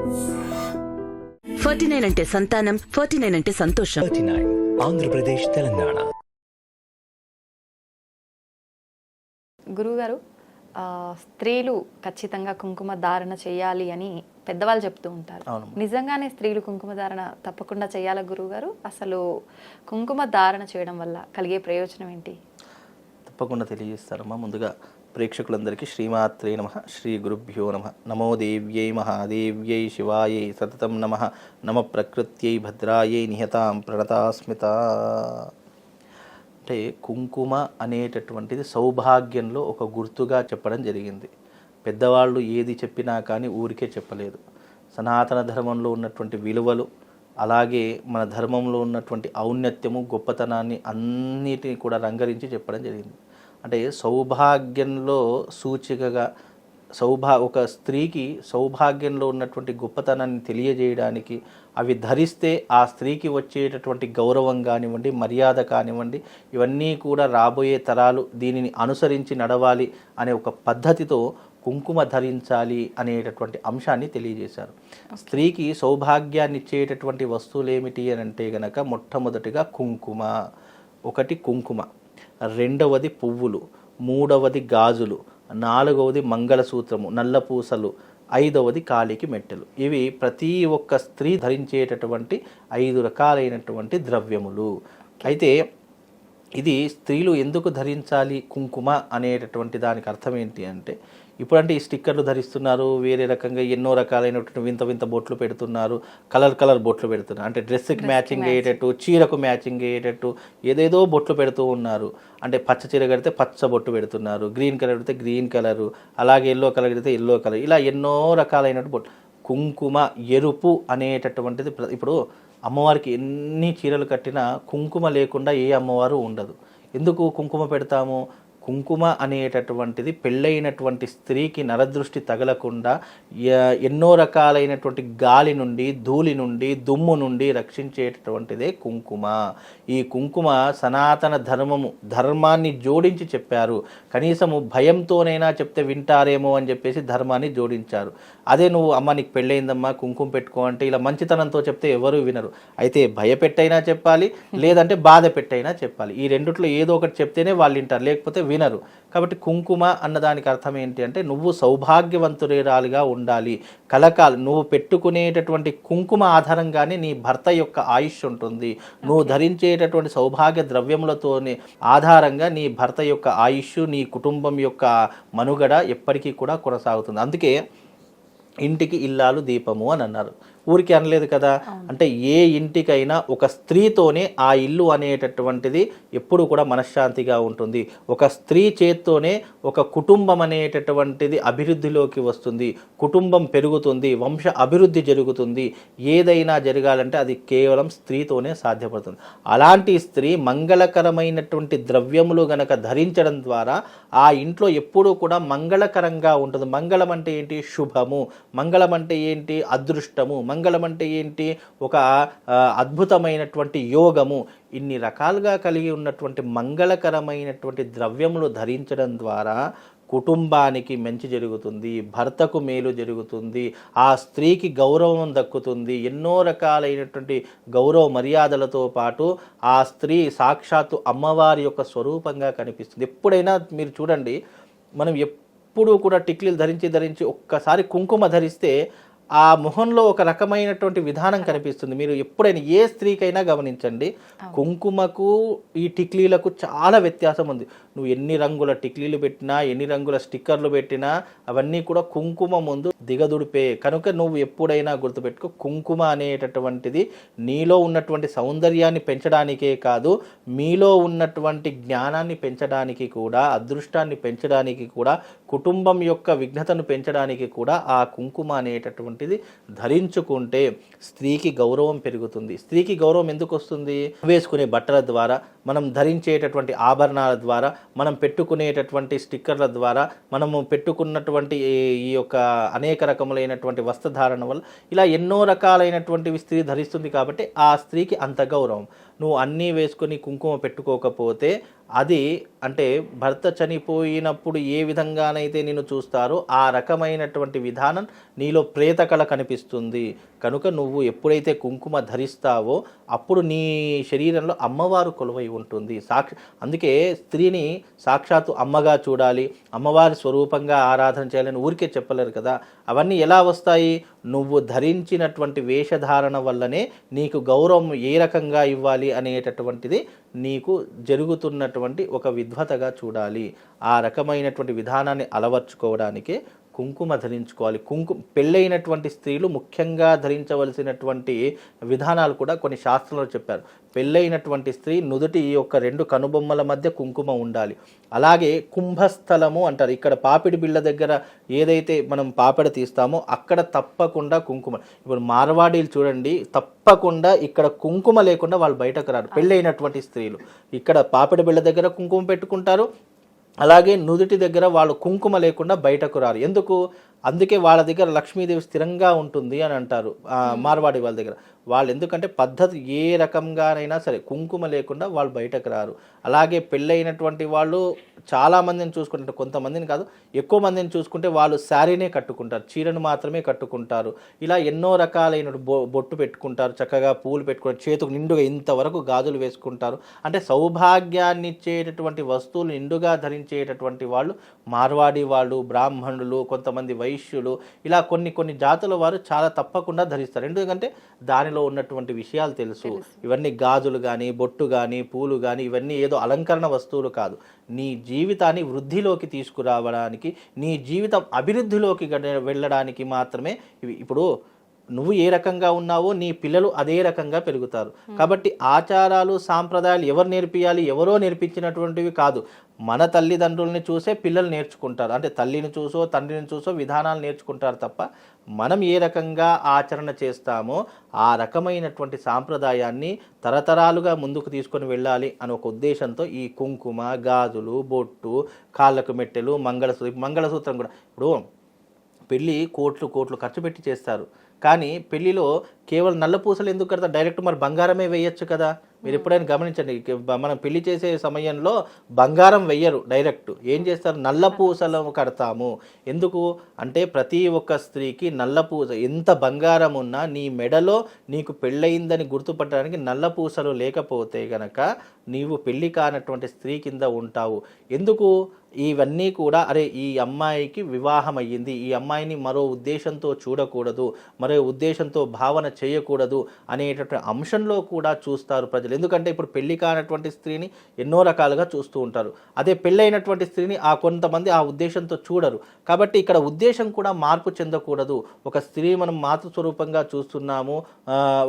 49 అంటే సంతానం, 49 అంటే సంతోషం. 39 ఆంధ్రప్రదేశ్, తెలంగాణ. గురువుగారు, స్త్రీలు ఖచ్చితంగా కుంకుమ ధారణ చేయాలి అని పెద్దవాళ్ళు చెప్తూ ఉంటారు. నిజంగానే స్త్రీలు కుంకుమ ధారణ తప్పకుండా చేయాలా గురువుగారు? అసలు కుంకుమ ధారణ చేయడం వల్ల కలిగే ప్రయోజనం ఏంటి? తప్పకుండా తెలియజేస్తారమ్మా. ముందుగా ప్రేక్షకులందరికీ శ్రీమాత్రే నమః, శ్రీ గురుభ్యో నమః. నమో దేవ్యై మహాదేవ్యై శివాయై సతతం నమః. నమ ప్రకృత్యై భద్రాయై నిహతాం ప్రణతాస్మిత. అంటే కుంకుమ అనేటటువంటిది సౌభాగ్యంలో ఒక గుర్తుగా చెప్పడం జరిగింది. పెద్దవాళ్ళు ఏది చెప్పినా కానీ ఊరికే చెప్పలేదు. సనాతన ధర్మంలో ఉన్నటువంటి విలువలు, అలాగే మన ధర్మంలో ఉన్నటువంటి ఔన్నత్యము, గొప్పతనాన్ని అన్నిటిని కూడా రంగరించి చెప్పడం జరిగింది. అంటే సౌభాగ్యంలో సూచికగా ఒక స్త్రీకి సౌభాగ్యంలో ఉన్నటువంటి గొప్పతనాన్ని తెలియజేయడానికి, అవి ధరిస్తే ఆ స్త్రీకి వచ్చేటటువంటి గౌరవం కానివ్వండి, మర్యాద కానివ్వండి, ఇవన్నీ కూడా రాబోయే తరాలు దీనిని అనుసరించి నడవాలి అనే ఒక పద్ధతితో కుంకుమ ధరించాలి అనేటటువంటి అంశాన్ని తెలియజేశారు. స్త్రీకి సౌభాగ్యాన్ని ఇచ్చేటటువంటి వస్తువులు ఏమిటి అని అంటే గనక, మొట్టమొదటిగా కుంకుమ. ఒకటి కుంకుమ, రెండవది పువ్వులు, మూడవది గాజులు, నాలుగవది మంగళసూత్రము, నల్ల పూసలు, ఐదవది కాలికి మెట్టెలు. ఇవి ప్రతి ఒక్క స్త్రీ ధరించేటటువంటి 5 రకాలైనటువంటి ద్రవ్యములు. అయితే ఇది స్త్రీలు ఎందుకు ధరించాలి కుంకుమ అనేటటువంటి దానికి అర్థం ఏంటి అంటే, ఇప్పుడంటే ఈ స్టిక్కర్లు ధరిస్తున్నారు, వేరే రకంగా ఎన్నో రకాలైనటువంటి వింత వింత బొట్లు పెడుతున్నారు, కలర్ బొట్లు పెడుతున్నారు. అంటే డ్రెస్కి మ్యాచింగ్ అయ్యేటట్టు, చీరకు మ్యాచింగ్ అయ్యేటట్టు ఏదేదో బొట్లు పెడుతూ ఉన్నారు. అంటే పచ్చ చీర కడితే పచ్చ బొట్టు పెడుతున్నారు, గ్రీన్ కలర్ పెడితే గ్రీన్ కలరు, అలాగే ఎల్లో కలర్ కడితే ఎల్లో కలర్, ఇలా ఎన్నో రకాలైనటువంటి బొట్లు. కుంకుమ, ఎరుపు అనేటటువంటిది ఇప్పుడు అమ్మవారికి ఎన్ని చీరలు కట్టినా కుంకుమ లేకుండా ఏ అమ్మవారు ఉండదు. ఎందుకు కుంకుమ పెడతాము? కుంకుమ అనేటటువంటిది పెళ్ళైనటువంటి స్త్రీకి నరదృష్టి తగలకుండా ఎన్నో రకాలైనటువంటి గాలి నుండి, ధూళి నుండి, దుమ్ము నుండి రక్షించేటటువంటిదే కుంకుమ. ఈ కుంకుమ సనాతన ధర్మాన్ని జోడించి చెప్పారు. కనీసము భయంతోనైనా చెప్తే వింటారేమో అని చెప్పేసి ధర్మాన్ని జోడించారు. అదే నువ్వు అమ్మ నీకు పెళ్ళయిందమ్మా కుంకుమ పెట్టుకో అంటే ఇలా మంచితనంతో చెప్తే ఎవరు వినరు. అయితే భయపెట్టైనా చెప్పాలి, లేదంటే బాధ పెట్టైనా చెప్పాలి. ఈ రెండిట్లో ఏదో ఒకటి చెప్తేనే వాళ్ళు వింటారు, లేకపోతే వినరు. కాబట్టి కుంకుమ అన్నదానికి అర్థం ఏంటి అంటే, నువ్వు సౌభాగ్యవంతురాలుగా ఉండాలి, కలకాలు నువ్వు పెట్టుకునేటటువంటి కుంకుమ ఆధారంగానే నీ భర్త యొక్క ఆయుష్ ఉంటుంది. నువ్వు ధరించేటటువంటి సౌభాగ్య ద్రవ్యములతోనే ఆధారంగా నీ భర్త యొక్క ఆయుష్, నీ కుటుంబం యొక్క మనుగడ ఎప్పటికీ కూడా కొనసాగుతుంది. అందుకే ఇంటికి ఇల్లాలు దీపము అని అన్నారు. ఊరికి అనలేదు కదా. అంటే ఏ ఇంటికైనా ఒక స్త్రీతోనే ఆ ఇల్లు అనేటటువంటిది ఎప్పుడు కూడా మనశ్శాంతిగా ఉంటుంది. ఒక స్త్రీ చేత్తోనే ఒక కుటుంబం అనేటటువంటిది అభివృద్ధిలోకి వస్తుంది, కుటుంబం పెరుగుతుంది, వంశ అభివృద్ధి జరుగుతుంది. ఏదైనా జరగాలంటే అది కేవలం స్త్రీతోనే సాధ్యపడుతుంది. అలాంటి స్త్రీ మంగళకరమైనటువంటి ద్రవ్యములు గనక ధరించడం ద్వారా ఆ ఇంట్లో ఎప్పుడూ కూడా మంగళకరంగా ఉంటుంది. మంగళం అంటే ఏంటి? శుభము. మంగళం అంటే ఏంటి? అదృష్టము. మంగళం అంటే ఏంటి? ఒక అద్భుతమైనటువంటి యోగము. ఇన్ని రకాలుగా కలిగి ఉన్నటువంటి మంగళకరమైనటువంటి ద్రవ్యములు ధరించడం ద్వారా కుటుంబానికి మంచి జరుగుతుంది, భర్తకు మేలు జరుగుతుంది, ఆ స్త్రీకి గౌరవం దక్కుతుంది. ఎన్నో రకాలైనటువంటి గౌరవ మర్యాదలతో పాటు ఆ స్త్రీ సాక్షాత్తు అమ్మవారి యొక్క స్వరూపంగా కనిపిస్తుంది. ఎప్పుడైనా మీరు చూడండి, మనం ఎప్పుడూ కూడా టిక్లీలు ధరించి ఒక్కసారి కుంకుమ ధరిస్తే ఆ మొహంలో ఒక రకమైనటువంటి విధానం కనిపిస్తుంది. మీరు ఎప్పుడైనా ఏ స్త్రీకైనా గమనించండి, కుంకుమకు ఈ టిక్లీలకు చాలా వ్యత్యాసం ఉంది. నువ్వు ఎన్ని రంగుల టిక్లీలు పెట్టినా, ఎన్ని రంగుల స్టిక్కర్లు పెట్టినా అవన్నీ కూడా కుంకుమ ముందు దిగదుడిపే. కనుక నువ్వు ఎప్పుడైనా గుర్తుపెట్టుకో, కుంకుమ అనేటటువంటిది నీలో ఉన్నటువంటి సౌందర్యాన్ని పెంచడానికే కాదు, మీలో ఉన్నటువంటి జ్ఞానాన్ని పెంచడానికి కూడా, అదృష్టాన్ని పెంచడానికి కూడా, కుటుంబం యొక్క విఘ్నతను పెంచడానికి కూడా ఆ కుంకుమ అనేటటువంటిది ధరించుకుంటే స్త్రీకి గౌరవం పెరుగుతుంది. స్త్రీకి గౌరవం ఎందుకు వస్తుంది? వేసుకునే బట్టల ద్వారా, మనం ధరించేటటువంటి ఆభరణాల ద్వారా, మనం పెట్టుకునేటటువంటి స్టిక్కర్ల ద్వారా, మనము పెట్టుకున్నటువంటి ఈ యొక్క అనేక రకములైనటువంటి వస్త్రధారణ వల్ల ఇలా ఎన్నో రకాలైనటువంటివి స్త్రీ ధరిస్తుంది. కాబట్టి ఆ స్త్రీకి అంత గౌరవం. నువ్వు అన్నీ వేసుకొని కుంకుమ పెట్టుకోకపోతే అది అంటే భర్త చనిపోయినప్పుడు ఏ విధంగానైతే నిన్ను చూస్తారో ఆ రకమైనటువంటి విధానం నీలో ప్రేతకళ కనిపిస్తుంది. కనుక నువ్వు ఎప్పుడైతే కుంకుమ ధరిస్తావో అప్పుడు నీ శరీరంలో అమ్మవారు కొలువై ఉంటుంది. అందుకే స్త్రీని సాక్షాత్తు అమ్మగా చూడాలి, అమ్మవారి స్వరూపంగా ఆరాధన చేయాలని ఊరికే చెప్పలేరు కదా. అవన్నీ ఎలా వస్తాయి? నువ్వు ధరించినటువంటి వేషధారణ వల్లనే నీకు గౌరవం ఏ రకంగా ఇవ్వాలి అనేటటువంటిది నీకు జరుగుతున్నటువంటి ఒక విద్వతగా చూడాలి. ఆ రకమైనటువంటి విధానాన్ని అలవర్చుకోవడానికే కుంకుమ ధరించుకోవాలి. పెళ్ళైనటువంటి స్త్రీలు ముఖ్యంగా ధరించవలసినటువంటి విధానాలు కూడా కొన్ని శాస్త్రంలో చెప్పారు. పెళ్ళైనటువంటి స్త్రీ నుదుటి ఈ యొక్క 2 కనుబొమ్మల మధ్య కుంకుమ ఉండాలి. అలాగే కుంభస్థలము అంటారు, ఇక్కడ పాపిడి బిళ్ళ దగ్గర ఏదైతే మనం పాపిడ తీస్తామో అక్కడ తప్పకుండా కుంకుమ. ఇప్పుడు మార్వాడీలు చూడండి, తప్పకుండా ఇక్కడ కుంకుమ లేకుండా వాళ్ళు బయటకు రారు. పెళ్ళైనటువంటి స్త్రీలు ఇక్కడ పాపిడి బిళ్ళ దగ్గర కుంకుమ పెట్టుకుంటారు, అలాగే నుదుటి దగ్గర వాళ్ళు కుంకుమ లేకుండా బయటకు రారు. ఎందుకు? అందుకే వాళ్ళ దగ్గర లక్ష్మీదేవి స్థిరంగా ఉంటుంది అని అంటారు మార్వాడి వాళ్ళ దగ్గర. వాళ్ళు ఎందుకంటే పద్ధతి ఏ రకంగానైనా సరే కుంకుమ లేకుండా వాళ్ళు బయటకు రారు. అలాగే పెళ్ళైనటువంటి వాళ్ళు చాలామందిని చూసుకుంటారు, కొంతమందిని కాదు ఎక్కువ మందిని చూసుకుంటే వాళ్ళు శారీనే కట్టుకుంటారు, చీరను మాత్రమే కట్టుకుంటారు. ఇలా ఎన్నో రకాలైన బొట్టు పెట్టుకుంటారు, చక్కగా పూలు పెట్టుకుంటారు, చేతుకు నిండుగా ఇంతవరకు గాజులు వేసుకుంటారు. అంటే సౌభాగ్యాన్ని ఇచ్చేటటువంటి వస్తువులు నిండుగా ధరించేటటువంటి వాళ్ళు మార్వాడి వాళ్ళు, బ్రాహ్మణులు, కొంతమంది వైశ్యులు, ఇలా కొన్ని జాతుల వారు చాలా తప్పకుండా ధరిస్తారు. ఎందుకంటే దానిలో ఉన్నటువంటి విషయాలు తెలుసు. ఇవన్నీ గాజులు కానీ, బొట్టు కానీ, పూలు కానీ ఇవన్నీ ఏదో అలంకరణ వస్తువులు కాదు. నీ జీవితాన్ని వృద్ధిలోకి తీసుకురావడానికి, నీ జీవితం అభివృద్ధిలోకి వెళ్ళడానికి మాత్రమే ఇవి. ఇప్పుడు నువ్వు ఏ రకంగా ఉన్నావో నీ పిల్లలు అదే రకంగా పెరుగుతారు. కాబట్టి ఆచారాలు సాంప్రదాయాలు ఎవరు నేర్పియాలి? ఎవరో నేర్పించినటువంటివి కాదు. మన తల్లిదండ్రుల్ని చూసే పిల్లలు నేర్చుకుంటారు. అంటే తల్లిని చూసో తండ్రిని చూసో విధానాలు నేర్చుకుంటారు తప్ప మనం ఏ రకంగా ఆచరణ చేస్తామో ఆ రకమైనటువంటి సాంప్రదాయాన్ని తరతరాలుగా ముందుకు తీసుకొని వెళ్ళాలి అని ఒక ఉద్దేశంతో ఈ కుంకుమ, గాజులు, బొట్టు, కాళ్ళకు మెట్టెలు, మంగళసూత్రం కూడా. ఇప్పుడు పెళ్ళి కోట్లు ఖర్చు పెట్టి చేస్తారు, కానీ పెళ్లిలో కేవలం నల్ల పూసలు ఎందుకు కడతారు? డైరెక్ట్ మరి బంగారమే వేయచ్చు కదా. మీరు ఎప్పుడైనా గమనించండి, మనం పెళ్లి చేసే సమయంలో బంగారం వెయ్యరు, డైరెక్ట్ ఏం చేస్తారు? నల్ల పూసలు కడతాము. ఎందుకు అంటే ప్రతి ఒక్క స్త్రీకి నల్ల పూస, ఎంత బంగారం ఉన్నా నీ మెడలో నీకు పెళ్ళయిందని గుర్తుపట్టడానికి నల్ల పూసలు లేకపోతే గనక నీవు పెళ్లి కానటువంటి స్త్రీ కింద ఉంటావు. ఎందుకు? ఇవన్నీ కూడా అరే ఈ అమ్మాయికి వివాహం అయ్యింది, ఈ అమ్మాయిని మరో ఉద్దేశంతో చూడకూడదు, మరో ఉద్దేశంతో భావన చేయకూడదు అనేటటువంటి అంశంలో కూడా చూస్తారు ప్రజలు. ఎందుకంటే ఇప్పుడు పెళ్లి కానటువంటి స్త్రీని ఎన్నో రకాలుగా చూస్తూ ఉంటారు, అదే పెళ్ళైనటువంటి స్త్రీని కొంతమంది ఆ ఉద్దేశంతో చూడరు. కాబట్టి ఇక్కడ ఉద్దేశం కూడా మార్పు చెందకూడదు. ఒక స్త్రీ మనం మాతృస్వరూపంగా చూస్తున్నాము,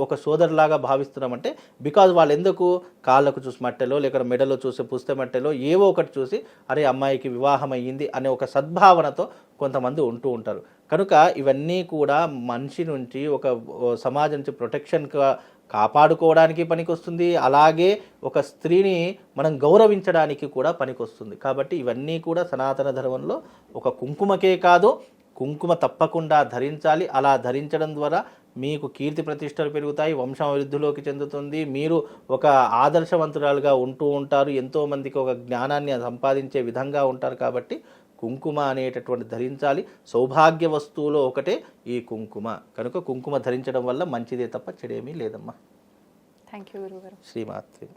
ఒక సోదరులాగా భావిస్తున్నామంటే బికాజ్ వాళ్ళు ఎందుకు కాళ్ళకు చూసి మట్టెలో, లేక మెడలో చూసే పుస్తె మట్టెలో ఏవో ఒకటి చూసి అరే అమ్మాయికి వివాహం అయ్యింది అనే ఒక సద్భావనతో కొంతమంది ఉంటూ ఉంటారు. కనుక ఇవన్నీ కూడా మనిషి నుంచి, ఒక సమాజం నుంచి ప్రొటెక్షన్గా కాపాడుకోవడానికి పనికొస్తుంది. అలాగే ఒక స్త్రీని మనం గౌరవించడానికి కూడా పనికొస్తుంది. కాబట్టి ఇవన్నీ కూడా సనాతన ధర్మంలో ఒక కుంకుమకే కాదు, కుంకుమ తప్పకుండా ధరించాలి. అలా ధరించడం ద్వారా మీకు కీర్తి ప్రతిష్టలు పెరుగుతాయి, వంశం అభివృద్ధిలోకి చెందుతుంది, మీరు ఒక ఆదర్శవంతురాలుగా ఉంటూ ఉంటారు, ఎంతోమందికి ఒక జ్ఞానాన్ని సంపాదించే విధంగా ఉంటారు. కాబట్టి కుంకుమ అనేటటువంటి ధరించాలి. సౌభాగ్య వస్తువులో ఒకటే ఈ కుంకుమ. కనుక కుంకుమ ధరించడం వల్ల మంచిదే తప్ప చెడేమీ లేదమ్మా. థ్యాంక్ యూ గురుగారు. శ్రీమాత్రి.